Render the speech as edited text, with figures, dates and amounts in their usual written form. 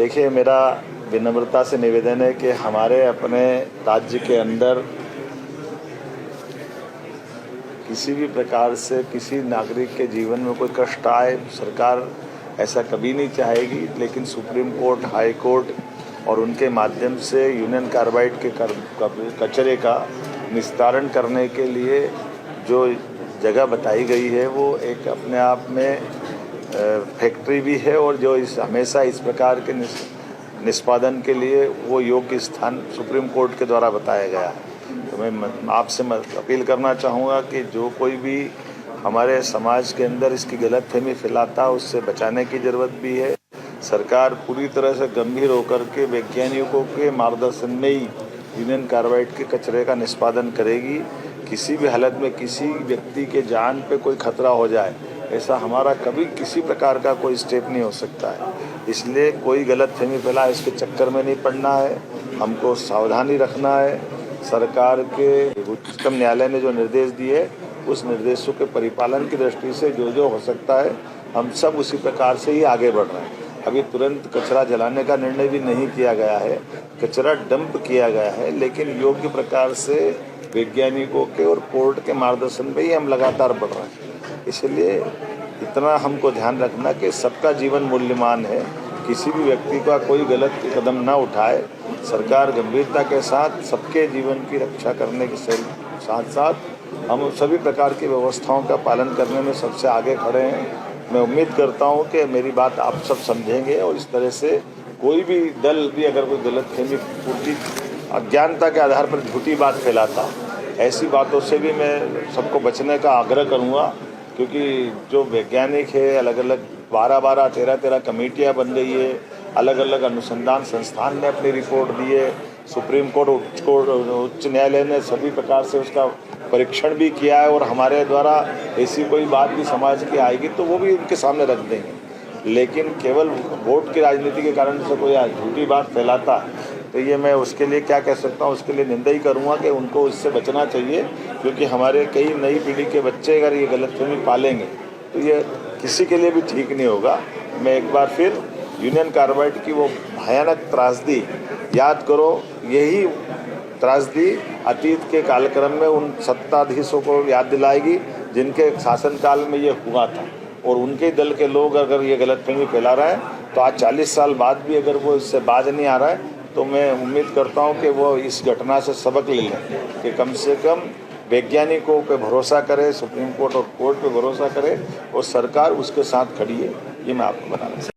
देखिए, मेरा विनम्रता से निवेदन है कि हमारे अपने राज्य के अंदर किसी भी प्रकार से किसी नागरिक के जीवन में कोई कष्ट आए, सरकार ऐसा कभी नहीं चाहेगी। लेकिन सुप्रीम कोर्ट, हाई कोर्ट और उनके माध्यम से यूनियन कार्बाइड के कचरे का निस्तारण करने के लिए जो जगह बताई गई है वो एक अपने आप में फैक्ट्री भी है, और जो हमेशा इस प्रकार के निष्पादन के लिए वो योग्य स्थान सुप्रीम कोर्ट के द्वारा बताया गया है। तो मैं आपसे अपील करना चाहूँगा कि जो कोई भी हमारे समाज के अंदर इसकी गलतफहमी फैलाता है उससे बचाने की ज़रूरत भी है। सरकार पूरी तरह से गंभीर होकर के वैज्ञानिकों के मार्गदर्शन में ही यूनियन कार्बाइड के कचरे का निष्पादन करेगी। किसी भी हालत में किसी व्यक्ति के जान पे कोई खतरा हो जाए, ऐसा हमारा कभी किसी प्रकार का कोई स्टेप नहीं हो सकता है। इसलिए कोई गलतफहमी फैलाए इसके चक्कर में नहीं पड़ना है, हमको सावधानी रखना है। सरकार के उच्चतम न्यायालय ने जो निर्देश दिए उस निर्देशों के परिपालन की दृष्टि से जो हो सकता है हम सब उसी प्रकार से ही आगे बढ़ रहे हैं। अभी तुरंत कचरा जलाने का निर्णय भी नहीं किया गया है, कचरा डंप किया गया है, लेकिन योग्य प्रकार से वैज्ञानिकों के और कोर्ट के मार्गदर्शन में ही हम लगातार बढ़ रहे हैं। इसलिए इतना हमको ध्यान रखना कि सबका जीवन मूल्यवान है, किसी भी व्यक्ति का कोई गलत कदम ना उठाए। सरकार गंभीरता के साथ सबके जीवन की रक्षा करने के साथ साथ हम सभी प्रकार की व्यवस्थाओं का पालन करने में सबसे आगे खड़े हैं। मैं उम्मीद करता हूं कि मेरी बात आप सब समझेंगे, और इस तरह से कोई भी दल भी अगर कोई गलतफहमी, पूरी अज्ञानता के आधार पर झूठी बात फैलाता, ऐसी बातों से भी मैं सबको बचने का आग्रह करूँगा। क्योंकि जो वैज्ञानिक है, अलग अलग 12-12, 13-13 कमेटियाँ बन गई है, अलग अलग अनुसंधान संस्थान ने अपनी रिपोर्ट दी है, सुप्रीम कोर्ट, उच्च न्यायालय ने सभी प्रकार से उसका परीक्षण भी किया है, और हमारे द्वारा ऐसी कोई बात भी समाज की आएगी तो वो भी उनके सामने रख देंगे। लेकिन केवल वोट की राजनीति के कारण से कोई झूठी बात फैलाता है तो ये मैं उसके लिए क्या कह सकता हूँ, उसके लिए निंदा ही करूँगा कि उनको इससे बचना चाहिए। क्योंकि हमारे कई नई पीढ़ी के बच्चे अगर ये गलतफहमी पालेंगे तो ये किसी के लिए भी ठीक नहीं होगा। मैं एक बार फिर यूनियन कार्बाइड की वो भयानक त्रासदी याद करो, यही त्रासदी अतीत के कालक्रम में उन सत्ताधीशों को याद दिलाएगी जिनके शासनकाल में ये हुआ था, और उनके दल के लोग अगर ये गलतफहमी फैला रहे हैं तो आज 40 साल बाद भी अगर वो इससे बाज नहीं आ रहा है तो मैं उम्मीद करता हूं कि वो इस घटना से सबक ले लें कि कम से कम वैज्ञानिकों पे भरोसा करे, सुप्रीम कोर्ट और कोर्ट पे भरोसा करे, और सरकार उसके साथ खड़ी है। ये मैं आपको बताना चाहता हूं।